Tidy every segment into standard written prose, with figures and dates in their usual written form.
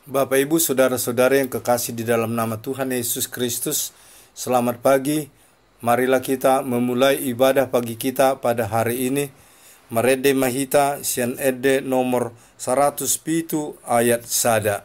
Bapak Ibu saudara-saudara yang kekasih di dalam nama Tuhan Yesus Kristus, selamat pagi. Marilah kita memulai ibadah pagi kita pada hari ini. Merede mahita sian ede nomor 107 ayat sada.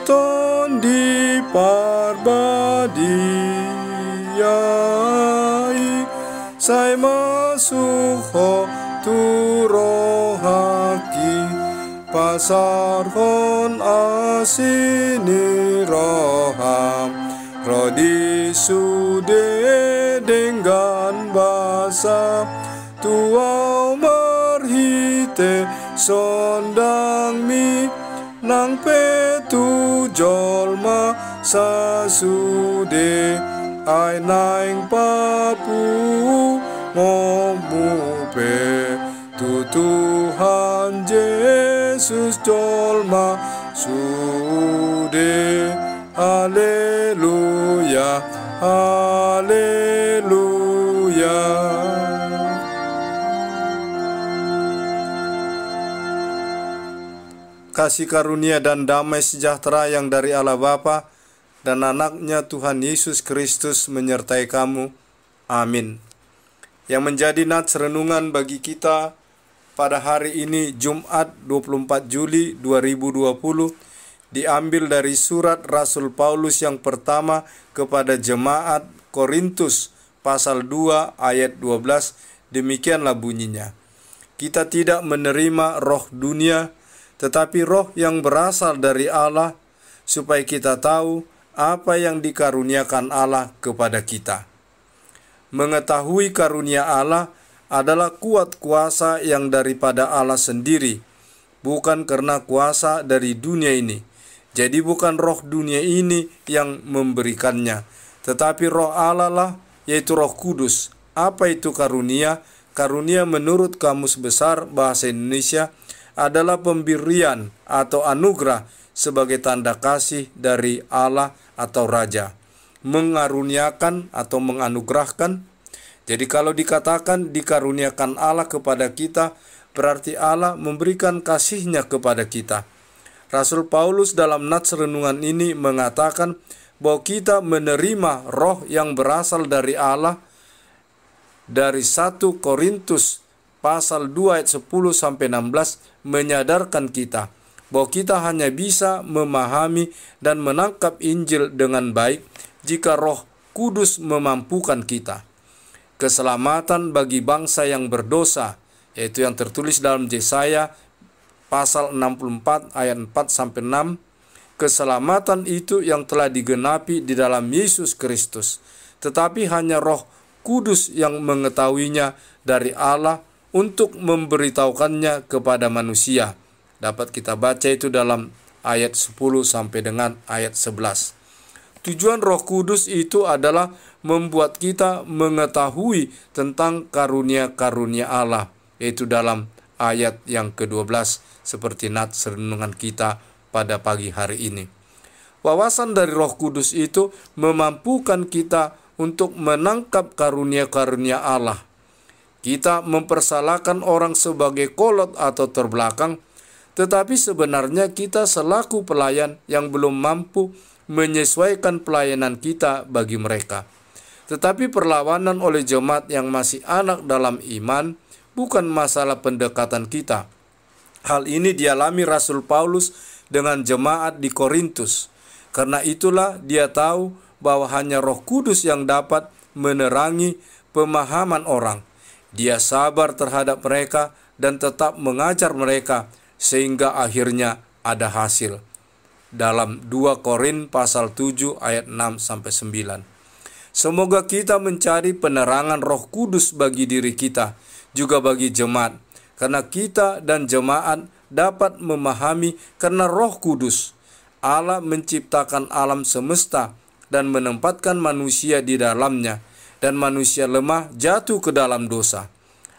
Tondi parbadiai sai masuk ho turo haki pasar hon asini roham rodi sude dengan basa tuau merhite sondang mi nang petu jolma sasude ai naing papu ngomupe tu Tuhan Yesus jolma sude. Haleluya, haleluya. Kasih karunia dan damai sejahtera yang dari Allah Bapa dan anaknya Tuhan Yesus Kristus menyertai kamu. Amin. Yang menjadi nats renungan bagi kita pada hari ini Jumat 24 Juli 2020 diambil dari surat Rasul Paulus yang pertama kepada jemaat Korintus pasal 2 ayat 12. Demikianlah bunyinya. Kita tidak menerima roh dunia, tetapi roh yang berasal dari Allah, supaya kita tahu apa yang dikaruniakan Allah kepada kita. Mengetahui karunia Allah adalah kuat kuasa yang daripada Allah sendiri, bukan karena kuasa dari dunia ini. Jadi bukan roh dunia ini yang memberikannya, tetapi roh Allah lah, yaitu Roh Kudus. Apa itu karunia? Karunia menurut Kamus Besar Bahasa Indonesia adalah pemberian atau anugerah sebagai tanda kasih dari Allah atau Raja. Mengaruniakan atau menganugerahkan. Jadi kalau dikatakan dikaruniakan Allah kepada kita, berarti Allah memberikan kasih-Nya kepada kita. Rasul Paulus dalam nats renungan ini mengatakan bahwa kita menerima roh yang berasal dari Allah dari 1 Korintus pasal 2 ayat 10-16 menyadarkan kita bahwa kita hanya bisa memahami dan menangkap Injil dengan baik jika Roh Kudus memampukan kita. Keselamatan bagi bangsa yang berdosa, yaitu yang tertulis dalam Yesaya pasal 64 ayat 4-6. Keselamatan itu yang telah digenapi di dalam Yesus Kristus, tetapi hanya Roh Kudus yang mengetahuinya dari Allah untuk memberitahukannya kepada manusia. Dapat kita baca itu dalam ayat 10 sampai dengan ayat 11. Tujuan Roh Kudus itu adalah membuat kita mengetahui tentang karunia-karunia Allah, yaitu dalam ayat yang ke-12 seperti nats renungan kita pada pagi hari ini. Wawasan dari Roh Kudus itu memampukan kita untuk menangkap karunia-karunia Allah. Kita mempersalahkan orang sebagai kolot atau terbelakang, tetapi sebenarnya kita selaku pelayan yang belum mampu menyesuaikan pelayanan kita bagi mereka. Tetapi perlawanan oleh jemaat yang masih anak dalam iman bukan masalah pendekatan kita. Hal ini dialami Rasul Paulus dengan jemaat di Korintus. Karena itulah dia tahu bahwa hanya Roh Kudus yang dapat menerangi pemahaman orang. Dia sabar terhadap mereka dan tetap mengajar mereka sehingga akhirnya ada hasil. Dalam 2 Korin pasal 7 ayat 6-9. Semoga kita mencari penerangan Roh Kudus bagi diri kita, juga bagi jemaat. Karena kita dan jemaat dapat memahami karena Roh Kudus. Allah menciptakan alam semesta dan menempatkan manusia di dalamnya. dan manusia lemah jatuh ke dalam dosa.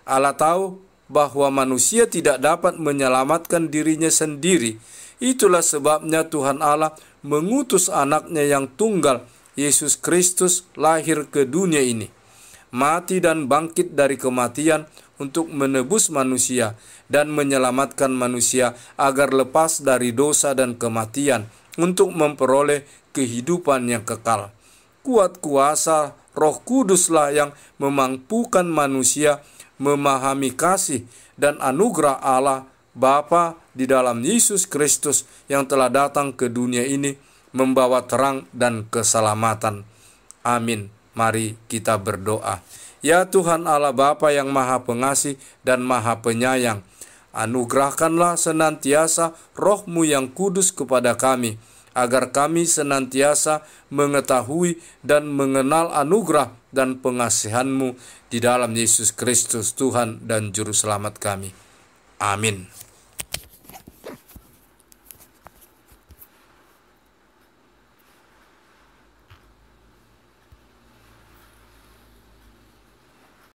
Allah tahu bahwa manusia tidak dapat menyelamatkan dirinya sendiri. Itulah sebabnya Tuhan Allah mengutus anaknya yang tunggal, Yesus Kristus, lahir ke dunia ini, mati dan bangkit dari kematian untuk menebus manusia dan menyelamatkan manusia agar lepas dari dosa dan kematian untuk memperoleh kehidupan yang kekal. Kuat kuasa Roh Kuduslah yang memampukan manusia memahami kasih dan anugerah Allah Bapa di dalam Yesus Kristus yang telah datang ke dunia ini membawa terang dan keselamatan. Amin. Mari kita berdoa. Ya Tuhan Allah Bapa yang Maha Pengasih dan Maha Penyayang, anugerahkanlah senantiasa Roh-Mu yang kudus kepada kami, agar kami senantiasa mengetahui dan mengenal anugerah dan pengasihan-Mu di dalam Yesus Kristus, Tuhan dan Juru Selamat kami. Amin.